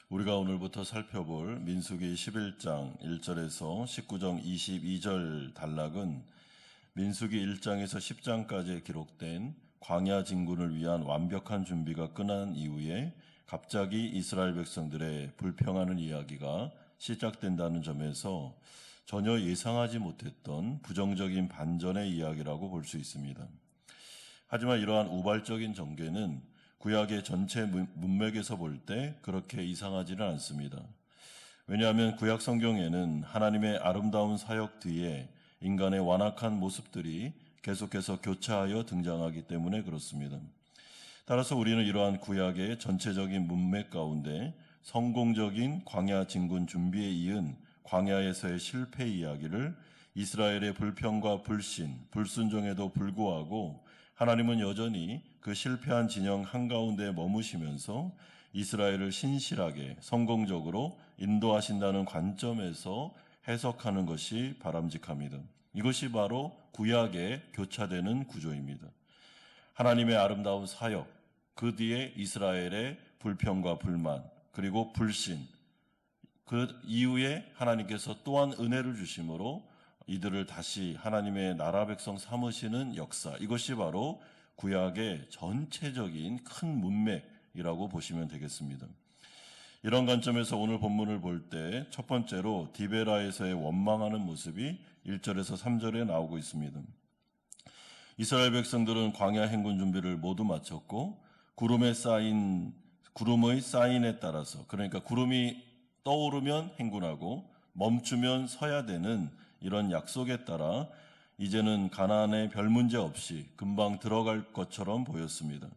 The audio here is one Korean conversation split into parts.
우리가 오늘부터 살펴볼 민수기 11장 1절에서 19장 22절 단락은 민수기 1장에서 10장까지 기록된 광야 진군을 위한 완벽한 준비가 끝난 이후에 갑자기 이스라엘 백성들의 불평하는 이야기가 시작된다는 점에서 전혀 예상하지 못했던 부정적인 반전의 이야기라고 볼 수 있습니다. 하지만 이러한 우발적인 전개는 구약의 전체 문맥에서 볼 때 그렇게 이상하지는 않습니다. 왜냐하면 구약 성경에는 하나님의 아름다운 사역 뒤에 인간의 완악한 모습들이 계속해서 교차하여 등장하기 때문에 그렇습니다. 따라서 우리는 이러한 구약의 전체적인 문맥 가운데 성공적인 광야 진군 준비에 이은 광야에서의 실패 이야기를 이스라엘의 불평과 불신, 불순종에도 불구하고 하나님은 여전히 그 실패한 진영 한가운데 머무시면서 이스라엘을 신실하게 성공적으로 인도하신다는 관점에서 해석하는 것이 바람직합니다. 이것이 바로 구약에 교차되는 구조입니다. 하나님의 아름다운 사역, 그 뒤에 이스라엘의 불평과 불만, 그리고 불신, 그 이후에 하나님께서 또한 은혜를 주심으로 이들을 다시 하나님의 나라 백성 삼으시는 역사, 이것이 바로 구약의 전체적인 큰 문맥이라고 보시면 되겠습니다. 이런 관점에서 오늘 본문을 볼 때 첫 번째로 디베라에서의 원망하는 모습이 1절에서 3절에 나오고 있습니다. 이스라엘 백성들은 광야 행군 준비를 모두 마쳤고 구름의 사인에 따라서, 그러니까 구름이 떠오르면 행군하고 멈추면 서야 되는 이런 약속에 따라 이제는 가나안에 별 문제 없이 금방 들어갈 것처럼 보였습니다.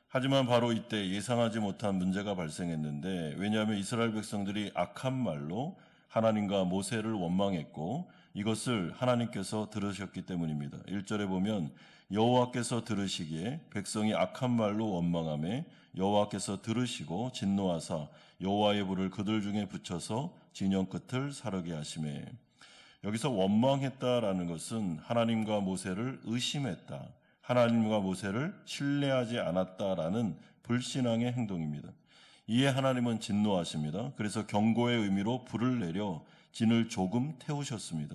하지만 바로 이때 예상하지 못한 문제가 발생했는데, 왜냐하면 이스라엘 백성들이 악한 말로 하나님과 모세를 원망했고 이것을 하나님께서 들으셨기 때문입니다. 1절에 보면 여호와께서 들으시기에 백성이 악한 말로 원망하며 여호와께서 들으시고 진노하사 여호와의 불을 그들 중에 붙여서 진영 끝을 사르게 하시매. 여기서 원망했다라는 것은 하나님과 모세를 의심했다, 하나님과 모세를 신뢰하지 않았다라는 불신앙의 행동입니다. 이에 하나님은 진노하십니다. 그래서 경고의 의미로 불을 내려 진을 조금 태우셨습니다.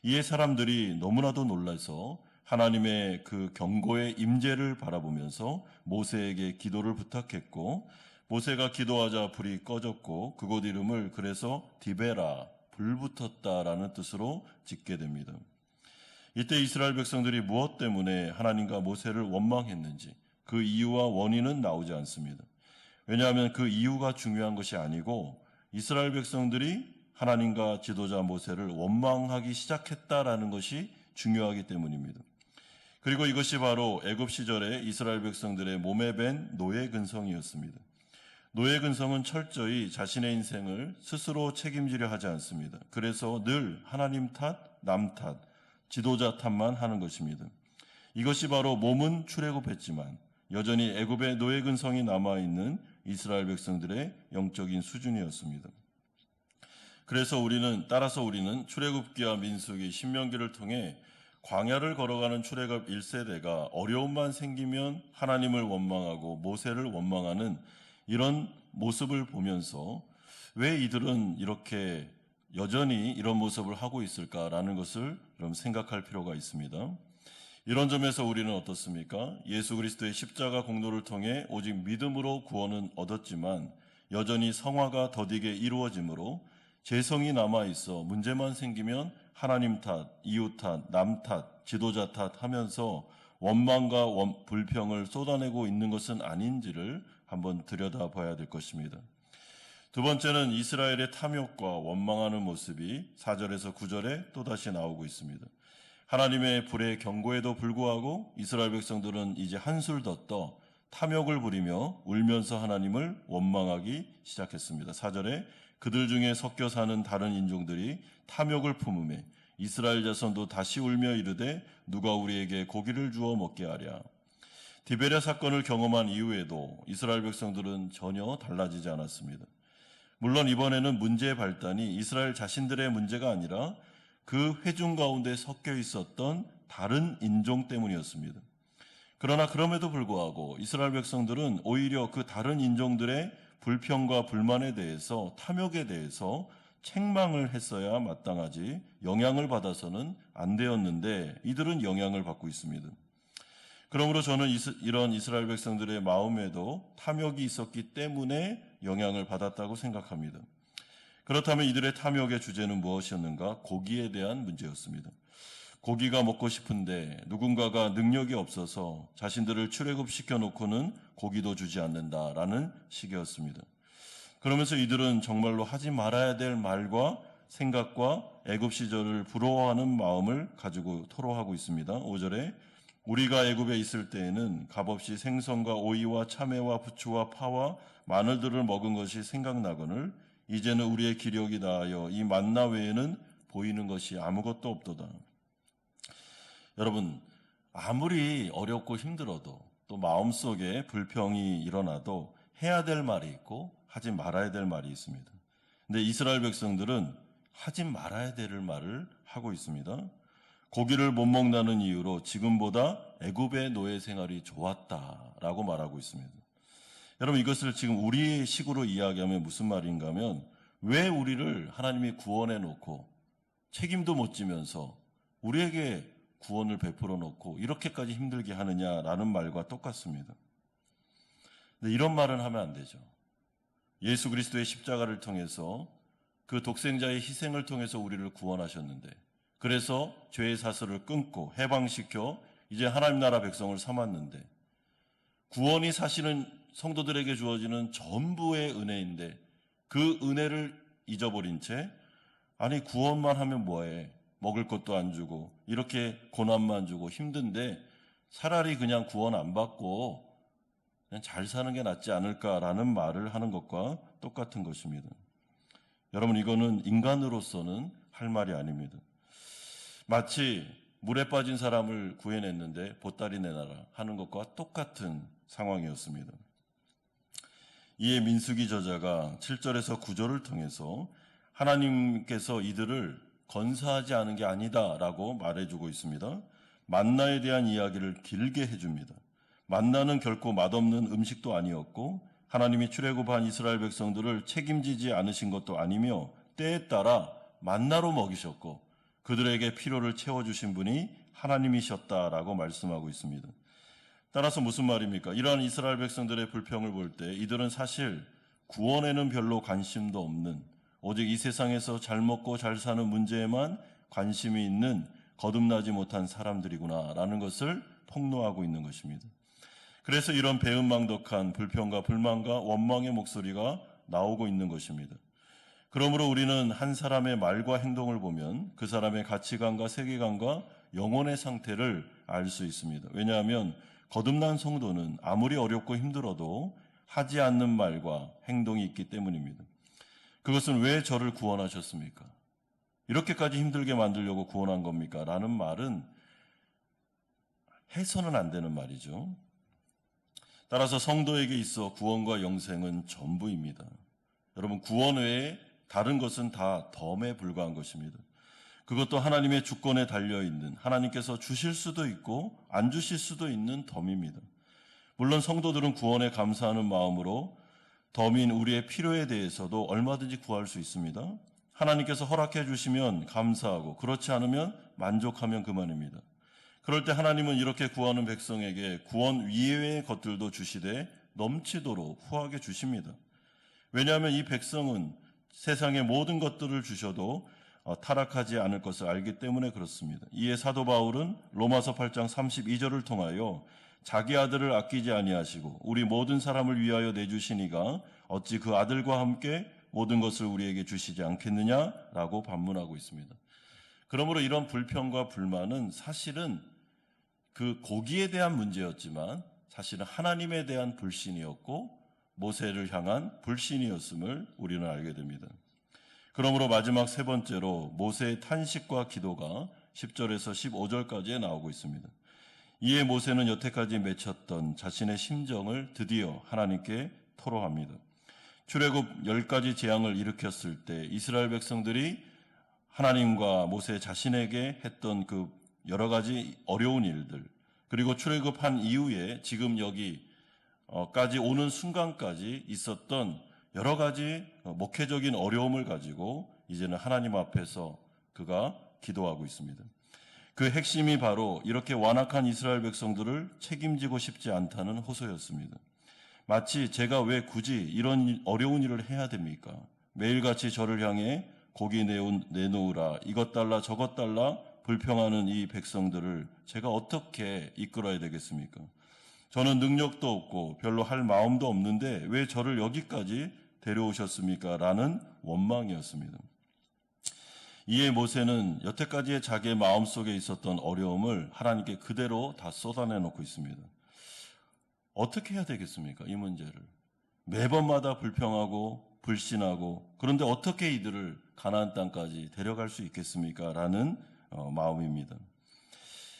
이에 사람들이 너무나도 놀라서 하나님의 그 경고의 임재를 바라보면서 모세에게 기도를 부탁했고, 모세가 기도하자 불이 꺼졌고 그곳 이름을 그래서 디베라, 불붙었다라는 뜻으로 짓게 됩니다. 이때 이스라엘 백성들이 무엇 때문에 하나님과 모세를 원망했는지 그 이유와 원인은 나오지 않습니다. 왜냐하면 그 이유가 중요한 것이 아니고 이스라엘 백성들이 하나님과 지도자 모세를 원망하기 시작했다라는 것이 중요하기 때문입니다. 그리고 이것이 바로 애굽 시절에 이스라엘 백성들의 몸에 밴 노예 근성이었습니다. 노예 근성은 철저히 자신의 인생을 스스로 책임지려 하지 않습니다. 그래서 늘 하나님 탓, 남 탓, 지도자 탓만 하는 것입니다. 이것이 바로 몸은 출애굽했지만 여전히 애굽의 노예 근성이 남아있는 이스라엘 백성들의 영적인 수준이었습니다. 따라서 우리는 출애굽기와 민수기, 신명기를 통해 광야를 걸어가는 출애굽 1세대가 어려움만 생기면 하나님을 원망하고 모세를 원망하는 이런 모습을 보면서 왜 이들은 이렇게 여전히 이런 모습을 하고 있을까라는 것을 좀 생각할 필요가 있습니다. 이런 점에서 우리는 어떻습니까? 예수 그리스도의 십자가 공로를 통해 오직 믿음으로 구원은 얻었지만 여전히 성화가 더디게 이루어지므로 죄성이 남아있어 문제만 생기면 하나님 탓, 이웃 탓, 남 탓, 지도자 탓 하면서 원망과 불평을 쏟아내고 있는 것은 아닌지를 한번 들여다봐야 될 것입니다. 두 번째는 이스라엘의 탐욕과 원망하는 모습이 4절에서 9절에 또다시 나오고 있습니다. 하나님의 불의 경고에도 불구하고 이스라엘 백성들은 이제 한술 더 떠 탐욕을 부리며 울면서 하나님을 원망하기 시작했습니다. 4절에 그들 중에 섞여 사는 다른 인종들이 탐욕을 품으며 이스라엘 자손도 다시 울며 이르되 누가 우리에게 고기를 주어 먹게 하랴. 디베랴 사건을 경험한 이후에도 이스라엘 백성들은 전혀 달라지지 않았습니다. 물론 이번에는 문제의 발단이 이스라엘 자신들의 문제가 아니라 그 회중 가운데 섞여 있었던 다른 인종 때문이었습니다. 그러나 그럼에도 불구하고 이스라엘 백성들은 오히려 그 다른 인종들의 불평과 불만에 대해서, 탐욕에 대해서 책망을 했어야 마땅하지 영향을 받아서는 안 되었는데 이들은 영향을 받고 있습니다. 그러므로 저는 이런 이스라엘 백성들의 마음에도 탐욕이 있었기 때문에 영향을 받았다고 생각합니다. 그렇다면 이들의 탐욕의 주제는 무엇이었는가? 고기에 대한 문제였습니다. 고기가 먹고 싶은데 누군가가 능력이 없어서 자신들을 출애굽시켜 놓고는 고기도 주지 않는다라는 식이었습니다. 그러면서 이들은 정말로 하지 말아야 될 말과 생각과 애굽 시절을 부러워하는 마음을 가지고 토로하고 있습니다. 5절에 우리가 애굽에 있을 때에는 값없이 생선과 오이와 참외와 부추와 파와 마늘들을 먹은 것이 생각나거늘 이제는 우리의 기력이 다하여 이 만나 외에는 보이는 것이 아무것도 없도다. 여러분, 아무리 어렵고 힘들어도 또 마음속에 불평이 일어나도 해야 될 말이 있고 하지 말아야 될 말이 있습니다. 근데 이스라엘 백성들은 하지 말아야 될 말을 하고 있습니다. 고기를 못 먹는다는 이유로 지금보다 애굽의 노예 생활이 좋았다라고 말하고 있습니다. 여러분, 이것을 지금 우리 식으로 이야기하면 무슨 말인가 하면 왜 우리를 하나님이 구원해 놓고 책임도 못 지면서 우리에게 구원을 베풀어 놓고 이렇게까지 힘들게 하느냐라는 말과 똑같습니다. 근데 이런 말은 하면 안 되죠. 예수 그리스도의 십자가를 통해서 그 독생자의 희생을 통해서 우리를 구원하셨는데 그래서 죄의 사슬을 끊고 해방시켜 이제 하나님 나라 백성을 삼았는데 구원이 사실은 성도들에게 주어지는 전부의 은혜인데 그 은혜를 잊어버린 채 아니 구원만 하면 뭐해? 먹을 것도 안 주고 이렇게 고난만 주고 힘든데 차라리 그냥 구원 안 받고 그냥 잘 사는 게 낫지 않을까라는 말을 하는 것과 똑같은 것입니다. 여러분, 이거는 인간으로서는 할 말이 아닙니다. 마치 물에 빠진 사람을 구해냈는데 보따리 내놔라 하는 것과 똑같은 상황이었습니다. 이에 민수기 저자가 7절에서 9절을 통해서 하나님께서 이들을 건사하지 않은 게 아니다라고 말해주고 있습니다. 만나에 대한 이야기를 길게 해줍니다. 만나는 결코 맛없는 음식도 아니었고 하나님이 출애굽한 이스라엘 백성들을 책임지지 않으신 것도 아니며 때에 따라 만나로 먹이셨고 그들에게 필요를 채워주신 분이 하나님이셨다라고 말씀하고 있습니다. 따라서 무슨 말입니까? 이러한 이스라엘 백성들의 불평을 볼 때 이들은 사실 구원에는 별로 관심도 없는 오직 이 세상에서 잘 먹고 잘 사는 문제에만 관심이 있는 거듭나지 못한 사람들이구나라는 것을 폭로하고 있는 것입니다. 그래서 이런 배은망덕한 불평과 불만과 원망의 목소리가 나오고 있는 것입니다. 그러므로 우리는 한 사람의 말과 행동을 보면 그 사람의 가치관과 세계관과 영혼의 상태를 알 수 있습니다. 왜냐하면 거듭난 성도는 아무리 어렵고 힘들어도 하지 않는 말과 행동이 있기 때문입니다. 그것은 왜 저를 구원하셨습니까? 이렇게까지 힘들게 만들려고 구원한 겁니까? 라는 말은 해서는 안 되는 말이죠. 따라서 성도에게 있어 구원과 영생은 전부입니다. 여러분, 구원 외에 다른 것은 다 덤에 불과한 것입니다. 그것도 하나님의 주권에 달려있는 하나님께서 주실 수도 있고 안 주실 수도 있는 덤입니다. 물론 성도들은 구원에 감사하는 마음으로 덤인 우리의 필요에 대해서도 얼마든지 구할 수 있습니다. 하나님께서 허락해 주시면 감사하고 그렇지 않으면 만족하면 그만입니다. 그럴 때 하나님은 이렇게 구하는 백성에게 구원 이외의 것들도 주시되 넘치도록 후하게 주십니다. 왜냐하면 이 백성은 세상의 모든 것들을 주셔도 타락하지 않을 것을 알기 때문에 그렇습니다. 이에 사도 바울은 로마서 8장 32절을 통하여 자기 아들을 아끼지 아니하시고 우리 모든 사람을 위하여 내주시니가 어찌 그 아들과 함께 모든 것을 우리에게 주시지 않겠느냐라고 반문하고 있습니다. 그러므로 이런 불평과 불만은 사실은 그 고기에 대한 문제였지만 사실은 하나님에 대한 불신이었고 모세를 향한 불신이었음을 우리는 알게 됩니다. 그러므로 마지막 세 번째로 모세의 탄식과 기도가 10절에서 15절까지에 나오고 있습니다. 이에 모세는 여태까지 맺혔던 자신의 심정을 드디어 하나님께 토로합니다. 출애굽 10가지 재앙을 일으켰을 때 이스라엘 백성들이 하나님과 모세 자신에게 했던 그 여러 가지 어려운 일들, 그리고 출애굽한 이후에 지금 여기까지 오는 순간까지 있었던 여러 가지 목회적인 어려움을 가지고 이제는 하나님 앞에서 그가 기도하고 있습니다. 그 핵심이 바로 이렇게 완악한 이스라엘 백성들을 책임지고 싶지 않다는 호소였습니다. 마치 제가 왜 굳이 이런 어려운 일을 해야 됩니까? 매일같이 저를 향해 고기 내놓으라, 이것 달라 저것 달라 불평하는 이 백성들을 제가 어떻게 이끌어야 되겠습니까? 저는 능력도 없고 별로 할 마음도 없는데 왜 저를 여기까지 데려오셨습니까? 라는 원망이었습니다. 이에 모세는 여태까지의 자기의 마음속에 있었던 어려움을 하나님께 그대로 다 쏟아내놓고 있습니다. 어떻게 해야 되겠습니까? 이 문제를. 매번마다 불평하고 불신하고 그런데 어떻게 이들을 가나안 땅까지 데려갈 수 있겠습니까? 라는 마음입니다.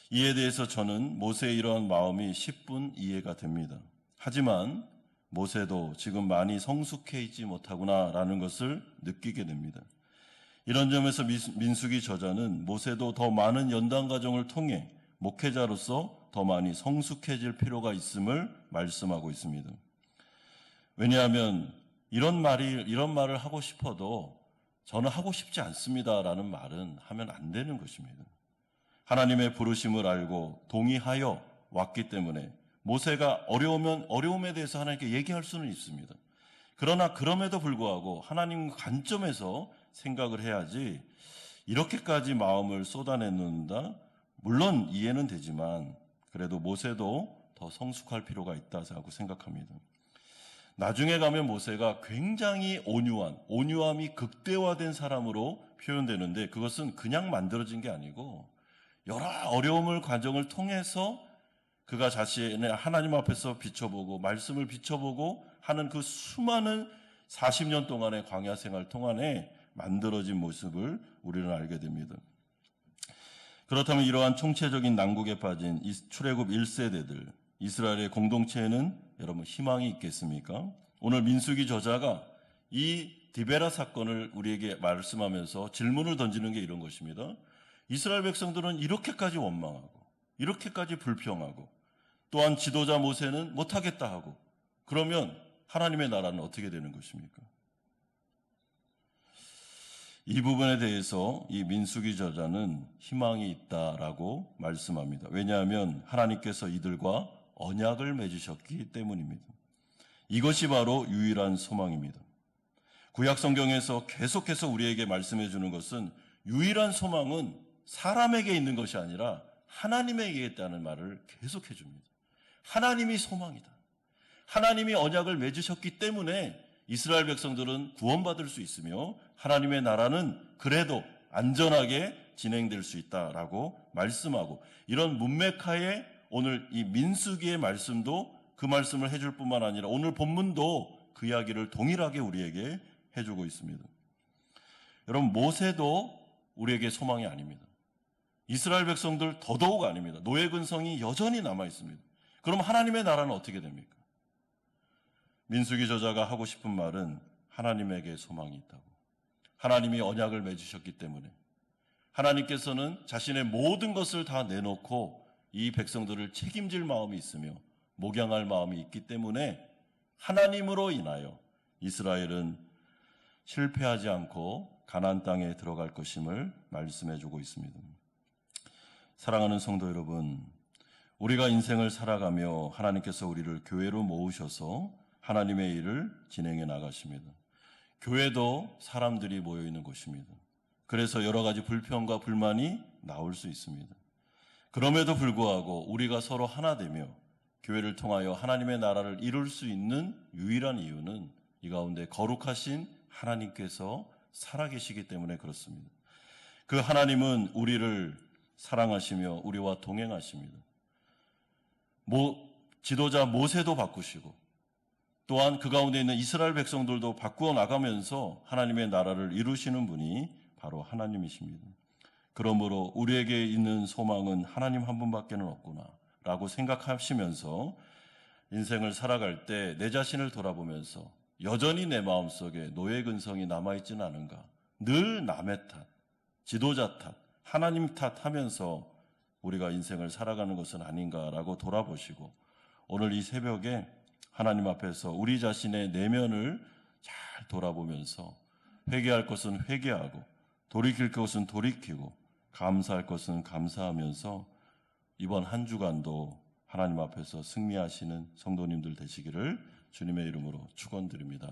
이에 대해서 저는 모세의 이러한 마음이 10분 이해가 됩니다. 하지만 모세도 지금 많이 성숙해 있지 못하구나라는 것을 느끼게 됩니다. 이런 점에서 민수기 저자는 모세도 더 많은 연단 과정을 통해 목회자로서 더 많이 성숙해질 필요가 있음을 말씀하고 있습니다. 왜냐하면 이런 말을 하고 싶어도 저는 하고 싶지 않습니다라는 말은 하면 안 되는 것입니다. 하나님의 부르심을 알고 동의하여 왔기 때문에 모세가 어려우면 어려움에 대해서 하나님께 얘기할 수는 있습니다. 그러나 그럼에도 불구하고 하나님 관점에서 생각을 해야지 이렇게까지 마음을 쏟아내는다? 물론 이해는 되지만 그래도 모세도 더 성숙할 필요가 있다고 생각합니다. 나중에 가면 모세가 굉장히 온유함이 극대화된 사람으로 표현되는데 그것은 그냥 만들어진 게 아니고 여러 어려움을 과정을 통해서 그가 자신의 하나님 앞에서 비춰보고 말씀을 비춰보고 하는 그 수많은 40년 동안의 광야 생활 동안에 만들어진 모습을 우리는 알게 됩니다. 그렇다면 이러한 총체적인 난국에 빠진 출애굽 1세대들 이스라엘의 공동체에는 여러분 희망이 있겠습니까? 오늘 민수기 저자가 이 디베라 사건을 우리에게 말씀하면서 질문을 던지는 게 이런 것입니다. 이스라엘 백성들은 이렇게까지 원망하고 이렇게까지 불평하고 또한 지도자 모세는 못하겠다 하고 그러면 하나님의 나라는 어떻게 되는 것입니까? 이 부분에 대해서 이 민수기 저자는 희망이 있다라고 말씀합니다. 왜냐하면 하나님께서 이들과 언약을 맺으셨기 때문입니다. 이것이 바로 유일한 소망입니다. 구약 성경에서 계속해서 우리에게 말씀해 주는 것은 유일한 소망은 사람에게 있는 것이 아니라 하나님에게 있다는 말을 계속해 줍니다. 하나님이 소망이다. 하나님이 언약을 맺으셨기 때문에 이스라엘 백성들은 구원받을 수 있으며 하나님의 나라는 그래도 안전하게 진행될 수 있다라고 말씀하고 이런 문맥하에 오늘 이 민수기의 말씀도 그 말씀을 해줄 뿐만 아니라 오늘 본문도 그 이야기를 동일하게 우리에게 해주고 있습니다. 여러분 모세도 우리에게 소망이 아닙니다. 이스라엘 백성들 더더욱 아닙니다. 노예 근성이 여전히 남아 있습니다. 그럼 하나님의 나라는 어떻게 됩니까? 민수기 저자가 하고 싶은 말은 하나님에게 소망이 있다고. 하나님이 언약을 맺으셨기 때문에 하나님께서는 자신의 모든 것을 다 내놓고 이 백성들을 책임질 마음이 있으며 목양할 마음이 있기 때문에 하나님으로 인하여 이스라엘은 실패하지 않고 가나안 땅에 들어갈 것임을 말씀해주고 있습니다. 사랑하는 성도 여러분, 우리가 인생을 살아가며 하나님께서 우리를 교회로 모으셔서 하나님의 일을 진행해 나가십니다. 교회도 사람들이 모여 있는 곳입니다. 그래서 여러 가지 불평과 불만이 나올 수 있습니다. 그럼에도 불구하고 우리가 서로 하나 되며 교회를 통하여 하나님의 나라를 이룰 수 있는 유일한 이유는 이 가운데 거룩하신 하나님께서 살아계시기 때문에 그렇습니다. 그 하나님은 우리를 사랑하시며 우리와 동행하십니다. 지도자 모세도 바꾸시고 또한 그 가운데 있는 이스라엘 백성들도 바꾸어 나가면서 하나님의 나라를 이루시는 분이 바로 하나님이십니다. 그러므로 우리에게 있는 소망은 하나님 한 분밖에는 없구나 라고 생각하시면서 인생을 살아갈 때 내 자신을 돌아보면서 여전히 내 마음속에 노예 근성이 남아있지는 않은가, 늘 남의 탓, 지도자 탓, 하나님 탓하면서 우리가 인생을 살아가는 것은 아닌가라고 돌아보시고 오늘 이 새벽에 하나님 앞에서 우리 자신의 내면을 잘 돌아보면서 회개할 것은 회개하고 돌이킬 것은 돌이키고 감사할 것은 감사하면서 이번 한 주간도 하나님 앞에서 승리하시는 성도님들 되시기를 주님의 이름으로 축원드립니다.